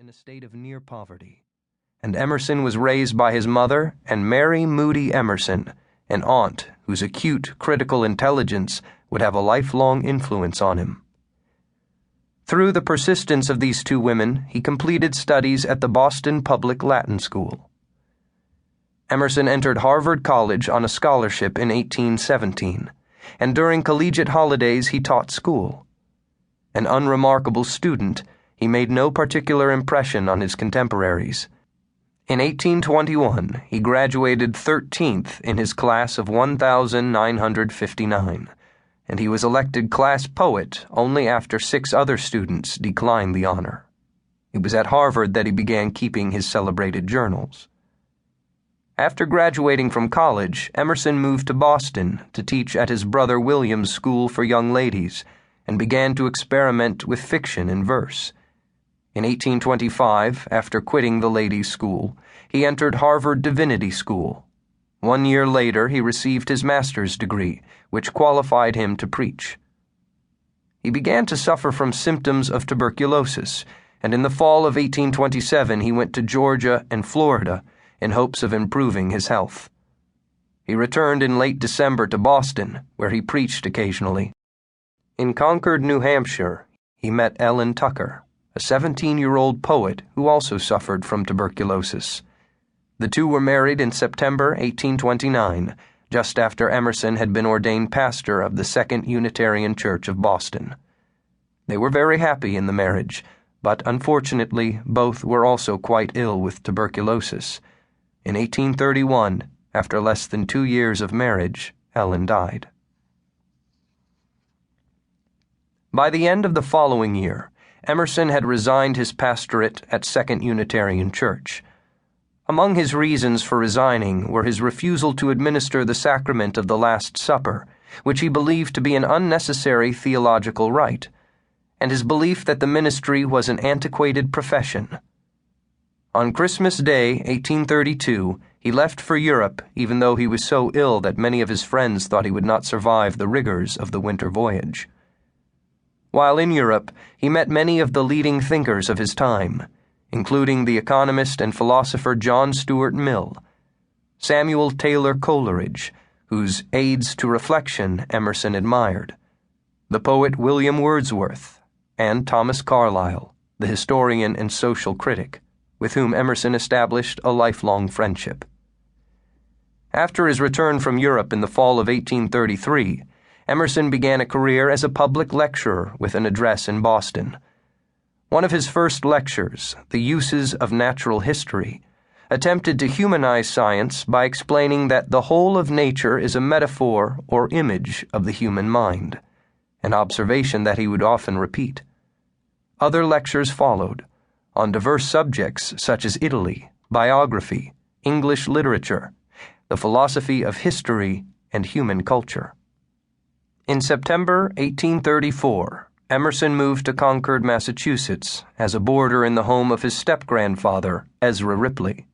in a state of near poverty, and Emerson was raised by his mother and Mary Moody Emerson, an aunt whose acute critical intelligence would have a lifelong influence on him. Through the persistence of these two women, he completed studies at the Boston Public Latin School. Emerson entered Harvard College on a scholarship in 1817, and during collegiate holidays he taught school. An unremarkable student, he made no particular impression on his contemporaries. In 1821, he graduated 13th in his class of 1,959, and he was elected class poet only after 6 other students declined the honor. It was at Harvard that he began keeping his celebrated journals. After graduating from college, Emerson moved to Boston to teach at his brother William's School for Young Ladies and began to experiment with fiction and verse. In 1825, after quitting the ladies' school, he entered Harvard Divinity School. 1 year later, he received his master's degree, which qualified him to preach. He began to suffer from symptoms of tuberculosis, and in the fall of 1827 he went to Georgia and Florida in hopes of improving his health. He returned in late December to Boston, where he preached occasionally. In Concord, New Hampshire, he met Ellen Tucker, a 17-year-old poet who also suffered from tuberculosis. The two were married in September 1829, just after Emerson had been ordained pastor of the Second Unitarian Church of Boston. They were very happy in the marriage, but unfortunately both were also quite ill with tuberculosis. In 1831, after less than 2 years of marriage, Ellen died. By the end of the following year, Emerson had resigned his pastorate at Second Unitarian Church. Among his reasons for resigning were his refusal to administer the sacrament of the Last Supper, which he believed to be an unnecessary theological rite, and his belief that the ministry was an antiquated profession. On Christmas Day, 1832, he left for Europe, even though he was so ill that many of his friends thought he would not survive the rigors of the winter voyage. While in Europe, he met many of the leading thinkers of his time, including the economist and philosopher John Stuart Mill, Samuel Taylor Coleridge, whose Aids to Reflection Emerson admired, the poet William Wordsworth, and Thomas Carlyle, the historian and social critic, with whom Emerson established a lifelong friendship. After his return from Europe in the fall of 1833, Emerson began a career as a public lecturer with an address in Boston. One of his first lectures, The Uses of Natural History, attempted to humanize science by explaining that the whole of nature is a metaphor or image of the human mind, an observation that he would often repeat. Other lectures followed, on diverse subjects such as Italy, biography, English literature, the philosophy of history, and human culture. In September 1834, Emerson moved to Concord, Massachusetts, as a boarder in the home of his step-grandfather, Ezra Ripley.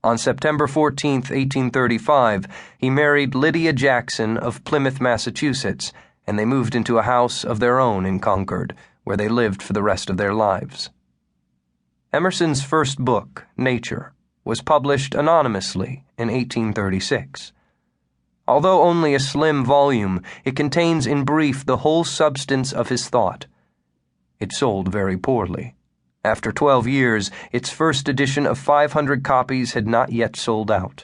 On September 14, 1835, he married Lydia Jackson of Plymouth, Massachusetts, and they moved into a house of their own in Concord, where they lived for the rest of their lives. Emerson's first book, Nature, was published anonymously in 1836. Although only a slim volume, it contains in brief the whole substance of his thought. It sold very poorly. After 12 years, its first edition of 500 copies had not yet sold out.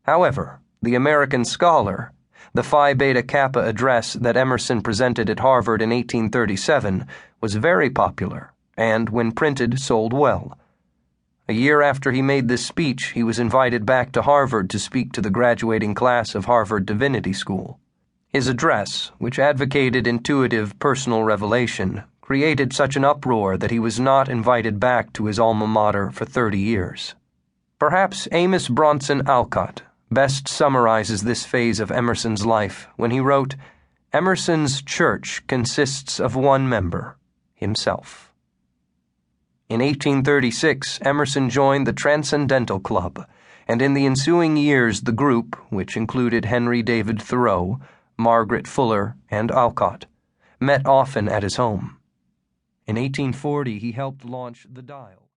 However, the American Scholar, the Phi Beta Kappa address that Emerson presented at Harvard in 1837, was very popular and, when printed, sold well. A year after he made this speech, he was invited back to Harvard to speak to the graduating class of Harvard Divinity School. His address, which advocated intuitive personal revelation, created such an uproar that he was not invited back to his alma mater for 30 years. Perhaps Amos Bronson Alcott best summarizes this phase of Emerson's life when he wrote, "Emerson's church consists of one member, himself." In 1836, Emerson joined the Transcendental Club, and in the ensuing years the group, which included Henry David Thoreau, Margaret Fuller, and Alcott, met often at his home. In 1840, he helped launch the dial.